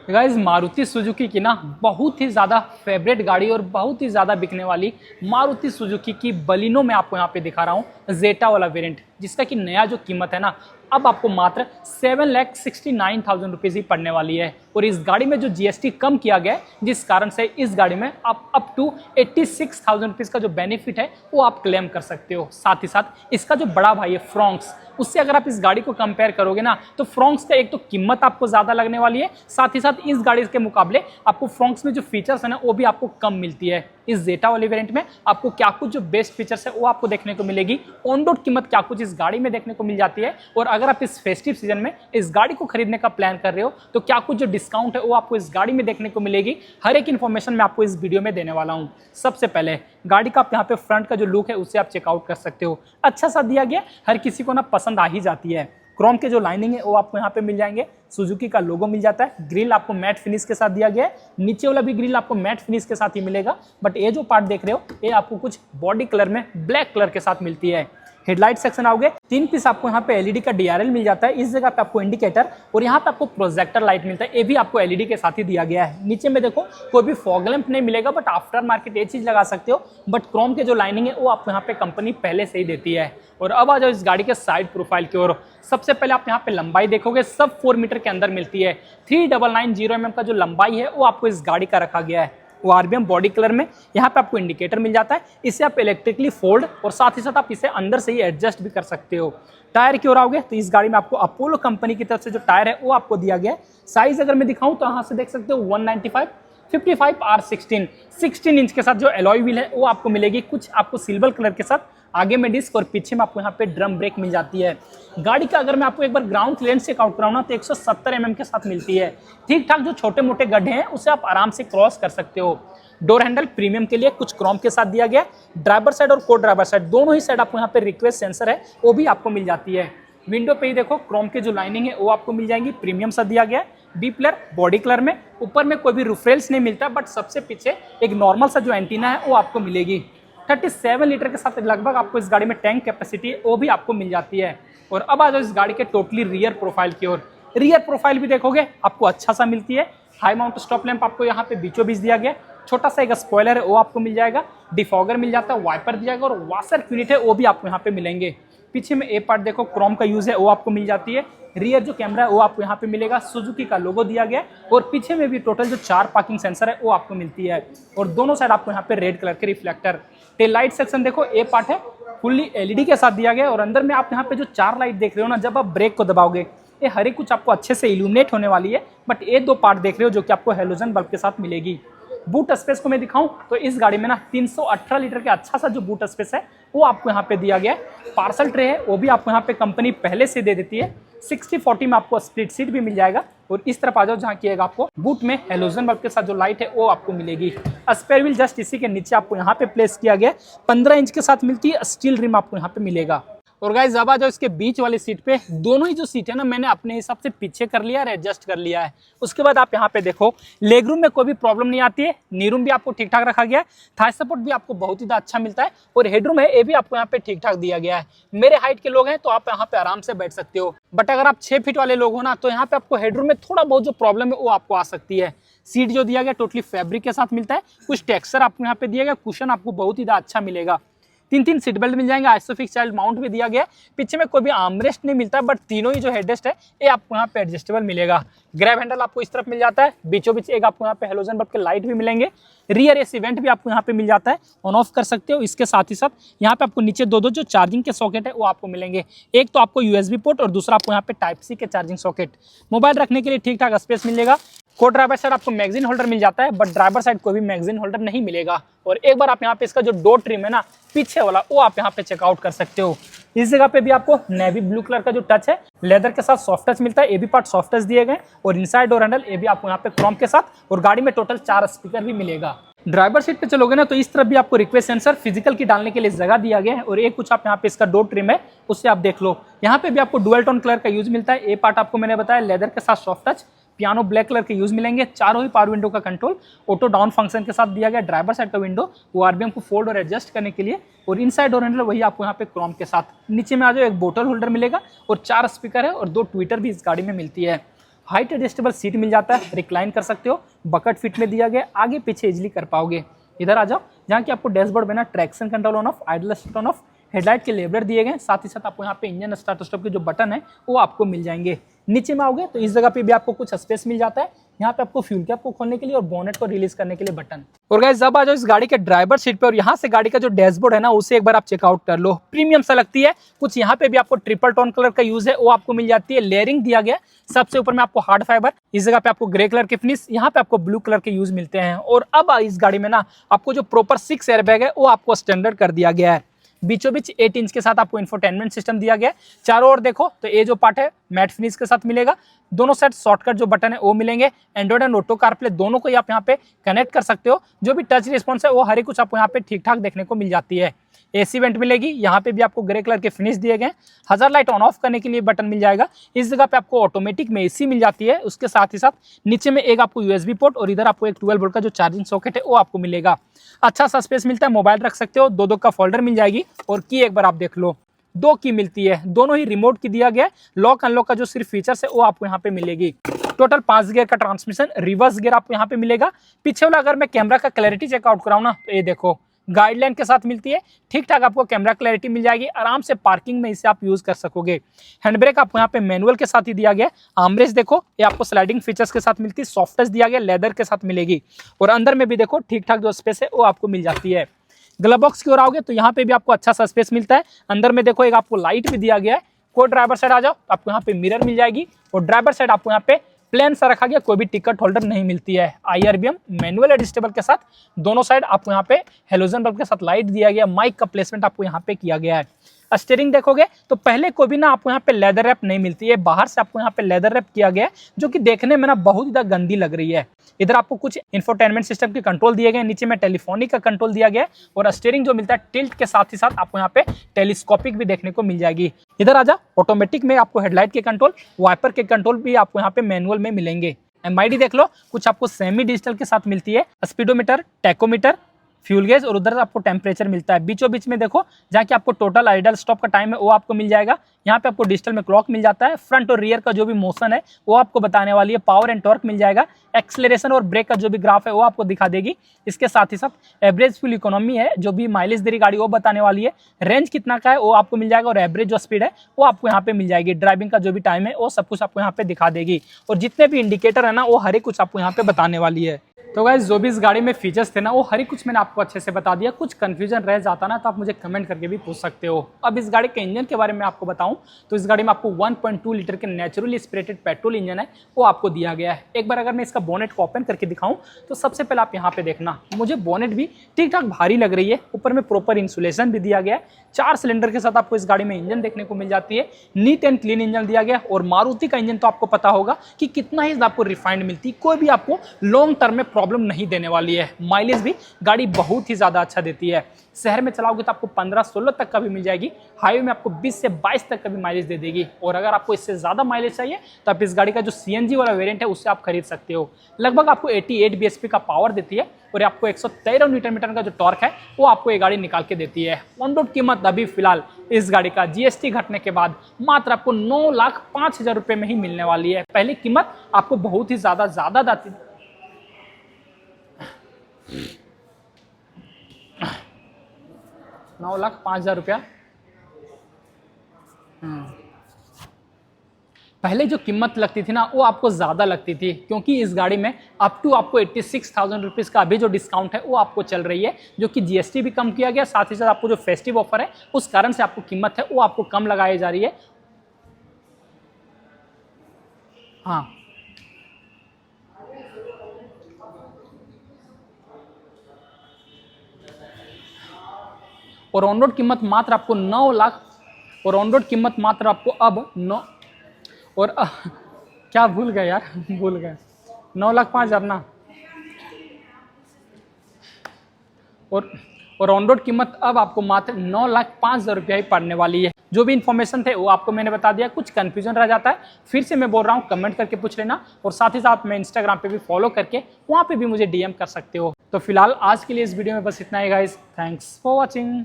Guys Maruti Suzuki की ना बहुत ही ज़्यादा फेवरेट गाड़ी और बहुत ही ज़्यादा बिकने वाली मारुति सुजुकी की बलिनो में आपको यहाँ पे दिखा रहा हूँ जेटा वाला वेरिएंट, जिसका कि नया जो कीमत है ना अब आपको मात्र 7,69,000 रुपीज़ ही पड़ने वाली है। और इस गाड़ी में जो जीएसटी कम किया गया है, जिस कारण से इस गाड़ी में आप अप टू 86,000 रुपीज़ का जो बेनिफिट है वो आप क्लेम कर सकते हो। साथ ही साथ इसका जो बड़ा भाई है फ्रॉन्क्स, उससे अगर आप इस गाड़ी को कंपेयर करोगे ना तो फ्रॉन्क्स का एक तो कीमत आपको ज़्यादा लगने वाली है, साथ ही साथ इस गाड़ी के मुकाबले आपको फ्रॉन्क्स में जो फीचर्स है ना वो भी आपको कम मिलती है। इस जेटा वाले वेरिएंट में आपको क्या कुछ जो बेस्ट फीचर्स है वो आपको देखने को मिलेगी, ऑन रोड कीमत क्या कुछ इस गाड़ी में देखने को मिल जाती है, और अगर आप इस फेस्टिव सीजन में इस गाड़ी को खरीदने का प्लान कर रहे हो तो क्या कुछ जो डिस्काउंट है वो आपको इस गाड़ी में देखने को मिलेगी। हर एक इन्फॉर्मेशन मैं आपको इस वीडियो में देने वाला हूँ। सबसे पहले गाड़ी का आप यहाँ पे फ्रंट का जो लुक है उससे आप चेकआउट कर सकते हो, अच्छा सा दिया गया, हर किसी को ना पसंद आ ही जाती है। क्रोम के जो लाइनिंग है वो आपको यहाँ पे मिल जाएंगे, सुजुकी का लोगो मिल जाता है, ग्रिल आपको मैट फिनिश के साथ दिया गया है, नीचे वाला भी ग्रिल आपको मैट फिनिश के साथ ही मिलेगा, बट ये जो पार्ट देख रहे हो ये आपको कुछ बॉडी कलर में ब्लैक कलर के साथ मिलती है। हेडलाइट सेक्शन आओगे 3 पीस आपको यहाँ पे एलईडी का डीआरएल मिल जाता है, इस जगह पे आपको इंडिकेटर और यहाँ पे आपको प्रोजेक्टर लाइट मिलता है, ये भी आपको एलईडी के साथ ही दिया गया है। नीचे में देखो कोई भी फॉग लैंप नहीं मिलेगा, बट आफ्टर मार्केट ये चीज लगा सकते हो, बट क्रोम के जो लाइनिंग है वो आपको यहाँ पे कंपनी पहले से ही देती है। और अब आ जाओ इस गाड़ी के साइड प्रोफाइल की ओर। सबसे पहले आप यहाँ पे लंबाई देखोगे सब 4 मीटर के अंदर मिलती है। 3990 mm का जो लंबाई है वो आपको इस गाड़ी का रखा गया है, वो आरबीएम बॉडी कलर में। यहाँ पे आपको इंडिकेटर मिल जाता है, इसे आप इलेक्ट्रिकली फोल्ड और साथ ही साथ आप इसे अंदर से ही एडजस्ट भी कर सकते हो। टायर की ओर आओगे तो इस गाड़ी में आपको अपोलो कंपनी की तरफ से जो टायर है वो आपको दिया गया है। साइज अगर मैं दिखाऊं तो यहाँ से देख सकते हो 195 55 R16 16 इंच के साथ जो एलॉय व्हील है वो आपको मिलेगी, कुछ आपको सिल्वर कलर के साथ। आगे में डिस्क और पीछे में आपको यहाँ पे ड्रम ब्रेक मिल जाती है। गाड़ी का अगर मैं आपको एक बार ग्राउंड क्लियरेंस चेक आउट कराऊँ ना तो 170 mm के साथ मिलती है। ठीक ठाक जो छोटे मोटे गड्ढे हैं उसे आप आराम से क्रॉस कर सकते हो। डोर हैंडल प्रीमियम के लिए कुछ क्रोम के साथ दिया गया है। ड्राइवर साइड और को ड्राइवर साइड दोनों ही साइड आपको यहाँ पे रिक्वेस्ट सेंसर है वो भी आपको मिल जाती है। विंडो पे ही देखो क्रोम के जो लाइनिंग है वो आपको मिल जाएंगी, प्रीमियम सा दिया गया है, डी प्लर बॉडी कलर में। ऊपर में कोई भी रिफरेंस नहीं मिलता, बट सबसे पीछे एक नॉर्मल सा जो एंटीना है वो आपको मिलेगी। 37 लीटर के साथ लगभग आपको इस गाड़ी में टैंक कैपेसिटी वो भी आपको मिल जाती है। और अब आ जाओ इस गाड़ी के टोटली रियर प्रोफाइल की ओर। रियर प्रोफाइल भी देखोगे आपको अच्छा सा मिलती है। हाई माउंट स्टॉप लैंप आपको यहाँ पे बीचों बीच दिया गया, छोटा सा एक स्पॉइलर है वो आपको मिल जाएगा, डिफॉगर मिल जाता है, वाइपर दिया जाएगा और वॉशर यूनिट है वो भी आपको यहाँ पे मिलेंगे। पीछे में ए पार्ट देखो क्रोम का यूज है वो आपको मिल जाती है। रियर जो कैमरा है वो आपको यहाँ पे मिलेगा, सुजुकी का लोगो दिया गया है, और पीछे में भी टोटल जो 4 पार्किंग सेंसर है वो आपको मिलती है। और दोनों साइड आपको यहाँ पे रेड कलर के रिफ्लेक्टर। टेल लाइट सेक्शन देखो ए पार्ट है फुल्ली एलईडी के साथ दिया गया, और अंदर में आप यहाँ पे जो 4 लाइट देख रहे हो ना, जब आप ब्रेक को दबाओगे ये हर एक कुछ आपको अच्छे से इल्यूमिनेट होने वाली है, बट ये 2 पार्ट देख रहे हो जो कि आपको हेलोजन बल्ब के साथ मिलेगी। बूट स्पेस को मैं दिखाऊं तो इस गाड़ी में ना 318 लीटर का अच्छा सा जो बूट स्पेस है वो आपको यहाँ पे दिया गया है। पार्सल ट्रे है वो भी आपको यहाँ पे कंपनी पहले से दे देती है। 60-40 में आपको स्प्लिट सीट भी मिल जाएगा। और इस तरफ आ जाओ जहाँ किएगा आपको बूट में हेलोजन बल्ब के साथ जो लाइट है वो आपको मिलेगी। स्पेयर व्हील जस्ट इसी के नीचे आपको यहाँ पे प्लेस किया गया, 15 इंच के साथ मिलती है, स्टील रिम आपको यहाँ पे मिलेगा। और गाइस अब आ जाओ इसके बीच वाली सीट पे। दोनों ही जो सीट है ना मैंने अपने हिसाब से पीछे कर लिया है, एडजस्ट कर लिया है। उसके बाद आप यहाँ पे देखो लेग रूम में कोई भी प्रॉब्लम नहीं आती है, नी रूम भी आपको ठीक ठाक रखा गया है, थाई सपोर्ट भी आपको बहुत ही अच्छा मिलता है, और हेडरूम है ये भी आपको यहाँ पे ठीक ठाक दिया गया है। मेरे हाइट के लोग हैं तो आप यहाँ पे आराम से बैठ सकते हो, बट अगर आप 6 फीट वाले लोग हो ना तो यहाँ पे आपको हेडरूम में थोड़ा बहुत जो प्रॉब्लम है वो आपको आ सकती है। सीट जो दिया गया टोटली फैब्रिक के साथ मिलता है, कुछ टेक्सचर आपको यहाँ पे दिया गया, कुशन आपको बहुत ही अच्छा मिलेगा। 3 सीट बेल्ट मिल जाएंगे, आइसोफिक्स चाइल्ड माउंट भी दिया गया है। पीछे में कोई भी आर्मरेस्ट नहीं मिलता, बट तीनों ही जो हेडरेस्ट है ये आपको यहाँ पे एडजस्टेबल मिलेगा। ग्रैब हैंडल आपको इस तरफ मिल जाता है, बीचों बीच एक आपको यहाँ पे हेलोजन बल्ब के लाइट भी मिलेंगे। रियर एसी वेंट भी आपको यहाँ पे मिल जाता है, ऑन ऑफ कर सकते हो। इसके साथ ही साथ यहाँ पे आपको नीचे 2 जो चार्जिंग के सॉकेट है वो आपको मिलेंगे, एक तो आपको यूएसबी पोर्ट और दूसरा आपको यहाँ पे टाइप सी के चार्जिंग सॉकेट। मोबाइल रखने के लिए ठीक ठाक स्पेस मिलेगा। को ड्राइवर साइड आपको मैगजीन होल्डर मिल जाता है, बट ड्राइवर साइड कोई भी मैगजीन होल्डर नहीं मिलेगा। और एक बार आप यहाँ पे इसका जो डोर ट्रिम है ना पीछे वाला वो आप यहाँ पे चेकआउट कर सकते हो। इस जगह पे भी आपको नेवी ब्लू कलर का जो टच है लेदर के साथ सॉफ्ट टच मिलता है, ये भी पार्ट सॉफ्ट टच दिए गए। और इनसाइड डोर हैंडल ये भी आपको यहाँ पे क्रोम के साथ, और गाड़ी में टोटल 4 स्पीकर भी मिलेगा। ड्राइवर सीट पे चलोगे ना तो इस तरफ भी आपको रिक्वेस्ट सेंसर फिजिकल की डालने के लिए जगह दिया गया है, और एक कुछ आप यहाँ पे इसका डोर ट्रिम है उससे आप देख लो। यहाँ पे भी आपको डुअल टोन कलर का यूज मिलता है, ये पार्ट आपको मैंने बताया लेदर के साथ soft touch, piano black colour के यूज मिलेंगे। चारों ही पावर विंडो का कंट्रोल ऑटो डाउन फंक्शन के साथ दिया गया। ड्राइवर साइड का विंडो वो आरबीएम को फोल्ड और एडजस्ट करने के लिए, और इनसाइड डोर हैंडल वही आपको यहाँ पे क्रोम के साथ। नीचे में आ जाओ एक बोतल होल्डर मिलेगा, और 4 स्पीकर है और 2 ट्विटर भी इस गाड़ी में मिलती है। हाइट एडजस्टेबल सीट मिल जाता है, रिक्लाइन कर सकते हो, बकेट फिट में दिया गया, आगे पीछे इजिली कर पाओगे। इधर आ जाओ, जहाँ की आपको डैशबोर्ड में ना traction control on off, idle assist on off, headlight के लेबलर दिए गए, साथ ही साथ आपको यहाँ पे इंजन स्टार्ट स्टॉप के जो बटन है वो आपको मिल जाएंगे। नीचे में आओगे तो इस जगह पे भी आपको कुछ स्पेस मिल जाता है, यहाँ पे आपको फ्यूल कैप को खोलने के लिए और बोनेट को रिलीज करने के लिए बटन। और गाइस जब आ जाओ इस गाड़ी के ड्राइवर सीट पे और यहाँ से गाड़ी का जो डैशबोर्ड है ना उसे एक बार आप चेकआउट कर लो, प्रीमियम सा लगती है। कुछ यहाँ पे भी आपको ट्रिपल टोन कलर का यूज है वो आपको मिल जाती है, लेयरिंग दिया गया, सबसे ऊपर में आपको हार्ड फाइबर, इस जगह पे आपको ग्रे कलर की फिनिश, यहाँ पे आपको ब्लू कलर के यूज मिलते हैं। और अब इस गाड़ी में ना आपको जो प्रॉपर 6 एयरबैग है वो आपको स्टैंडर्ड कर दिया गया है। बीचों बीच 8 इंच के साथ आपको इंफोटेनमेंट सिस्टम दिया गया है। चारों ओर देखो तो ये जो पार्ट है मैट फिनिश के साथ मिलेगा, दोनों साइड शॉर्टकट जो बटन है वो मिलेंगे। एंड्रॉइड एंड ऑटो कारप्ले दोनों को आप यहाँ पे कनेक्ट कर सकते हो। जो भी टच रिस्पॉन्स है वो हर एक कुछ आपको यहाँ पे ठीक ठाक देखने को मिल जाती है। एसी वेंट मिलेगी, यहाँ पे भी आपको ग्रे कलर के फिनिश दिए गए। हज़ार लाइट ऑन ऑफ करने के लिए बटन मिल जाएगा। इस जगह पे आपको ऑटोमेटिक में एसी मिल जाती है। उसके साथ ही साथ नीचे में एक आपको यूएसबी पोर्ट और इधर आपको एक 12 वोल्ट का जो चार्जिंग सॉकेट है वो आपको मिलेगा। अच्छा सा स्पेस मिलता है, मोबाइल रख सकते हो, दो का फोल्डर मिल जाएगी। और की एक बार आप देख लो, 2 की मिलती है, दोनों ही रिमोट की दिया गया है। लॉक अनलॉक का जो सिर्फ फीचर्स है वो आपको यहाँ पे मिलेगी। टोटल 5 गियर का ट्रांसमिशन, रिवर्स गियर आपको यहाँ पे मिलेगा। पीछे वाला अगर मैं कैमरा का क्लैरिटी चेकआउट कराऊँ ना तो ये देखो गाइडलाइन के साथ मिलती है, ठीक ठाक आपको कैमरा क्लैरिटी मिल जाएगी। आराम से पार्किंग में इसे आप यूज कर सकोगे। हैंड ब्रेक आपको यहाँ पे मैनुअल के साथ ही दिया गया है। आर्मरेस्ट देखो ये आपको स्लाइडिंग फीचर्स के साथ मिलती है, सॉफ्ट टच दिया गया, लेदर के साथ मिलेगी। और अंदर में भी देखो ठीक ठाक जो स्पेस है वो आपको मिल जाती है। ग्लव बॉक्स की ओर आओगे तो यहाँ पे भी आपको अच्छा सा स्पेस मिलता है। अंदर में देखो एक आपको लाइट भी दिया गया है। कोई ड्राइवर साइड आ जाओ आपको यहाँ पे मिरर मिल जाएगी और ड्राइवर साइड आपको यहाँ पे प्लेन सा रखा गया, कोई भी टिकट होल्डर नहीं मिलती है। IRBM मैनुअल एडजस्टेबल के साथ दोनों साइड आपको यहाँ पे हेलोजन बल्ब के साथ लाइट दिया गया। माइक का प्लेसमेंट आपको यहाँ पे किया गया है। स्टीयरिंग देखोगे तो पहले कोई भी ना आपको यहाँ पे लेदर रैप नहीं मिलती है, बाहर से आपको यहाँ पे लेदर रैप किया गया है, जो कि देखने में ना बहुत ही ज्यादा गंदी लग रही है। इधर आपको कुछ इंफोटेनमेंट सिस्टम के कंट्रोल दिए गए, नीचे में टेलीफोनिक का कंट्रोल दिया गया है। और स्टीयरिंग जो मिलता है टिल्ट के साथ ही साथ आपको यहाँ पे टेलीस्कोपिक भी देखने को मिल जाएगी। इधर आजा, ऑटोमेटिक में आपको हेडलाइट के कंट्रोल, वाइपर के कंट्रोल भी आपको यहाँ पे मैनुअल में मिलेंगे। MID देख लो, कुछ आपको सेमी डिजिटल के साथ मिलती है, स्पीडोमीटर, टैकोमीटर, फ्यूल गेज और उधर आपको टेम्परेचर मिलता है। बीचों बीच में देखो जहाँ की आपको टोटल आइडल स्टॉप का टाइम है वो आपको मिल जाएगा। यहाँ पे आपको डिजिटल में क्लॉक मिल जाता है। फ्रंट और रियर का जो भी मोशन है वो आपको बताने वाली है। पावर एंड टॉर्क मिल जाएगा। एक्सेलरेशन और ब्रेक का जो भी ग्राफ है वो आपको दिखा देगी। इसके साथ ही साथ एवरेज फ्यूल इकोनॉमी है, जो भी माइलेज दे रही गाड़ी वो बताने वाली है। रेंज कितना का है वो आपको मिल जाएगा और एवरेज जो स्पीड है वो आपको यहाँ पे मिल जाएगी। ड्राइविंग का जो भी टाइम है वो सब कुछ आपको यहाँ पे दिखा देगी। और जितने भी इंडिकेटर है ना वो हर एक कुछ आपको यहाँ पे बताने वाली है। तो गाइस जो भी इस गाड़ी में फीचर्स थे ना वो हर एक कुछ मैंने आपको अच्छे से बता दिया। कुछ कंफ्यूजन रह जाता ना तो आप मुझे कमेंट करके भी पूछ सकते हो। अब इस गाड़ी के इंजन के बारे में आपको बताऊं तो इस गाड़ी में आपको 1.2 लीटर के नेचुरली एस्पिरेटेड पेट्रोल इंजन है वो आपको दिया गया है। एक बार अगर मैं इसका बोनेट को ओपन करके दिखाऊं तो सबसे पहले आप यहाँ पे देखना, मुझे बोनेट भी ठीक ठाक भारी लग रही है। ऊपर में प्रॉपर इंसुलेशन भी दिया गया है। 4 सिलेंडर के साथ आपको इस गाड़ी में इंजन देखने को मिल जाती है। नीट एंड क्लीन इंजन दिया गया। और मारुति का इंजन तो आपको पता होगा कि कितना ही आपको रिफाइंड मिलती है, कोई भी आपको लॉन्ग टर्म में प्रॉब्लम नहीं देने वाली है। माइलेज भी गाड़ी बहुत ही ज्यादा अच्छा देती है। शहर में चलाओगे तो आपको 15-16 तक का भी मिल जाएगी। हाईवे में आपको 20 से 22 तक का भी माइलेज दे देगी। और अगर आपको इससे ज्यादा माइलेज चाहिए तो आप इस गाड़ी का जो CNG वाला वेरिएंट है उससे आप खरीद सकते हो। लगभग आपको 88 bhp का पावर देती है और आपको 113 न्यूटन मीटर का जो टॉर्क है वो आपको ये गाड़ी निकाल के देती है। ऑन रोड कीमत अभी फिलहाल इस गाड़ी का GST घटने के बाद मात्र आपको 9,05,000 रुपये में ही मिलने वाली है। पहली कीमत आपको बहुत ही ज्यादा जाती 9,05,000 रुपया। पहले जो कीमत लगती थी ना वो आपको ज़्यादा लगती थी, क्योंकि इस गाड़ी में अप टू आपको 86,000 रुपीज़ का अभी जो डिस्काउंट है वो आपको चल रही है, जो कि GST भी कम किया गया। साथ ही साथ आपको जो फेस्टिव ऑफर है उस कारण से आपको कीमत है वो आपको कम लगाई जा रही है। हाँ, और ऑन रोड कीमत मात्र आपको 9 लाख, और ऑन रोड कीमत मात्र आपको अब 9 और क्या भूल गए यार, भूल गए 9,05,000 ना। और ऑन रोड कीमत अब आपको मात्र 9,05,000 रुपया ही पड़ने वाली है। जो भी इन्फॉर्मेशन थे वो आपको मैंने बता दिया। कुछ कंफ्यूजन रह जाता है फिर से मैं बोल रहा हूँ, कमेंट करके पूछ लेना। और साथ ही साथ मैं इंस्टाग्राम पे भी फॉलो करके वहाँ पे भी मुझे DM कर सकते हो। तो फिलहाल आज के लिए इस वीडियो में बस इतना ही गाइस। Thanks for watching.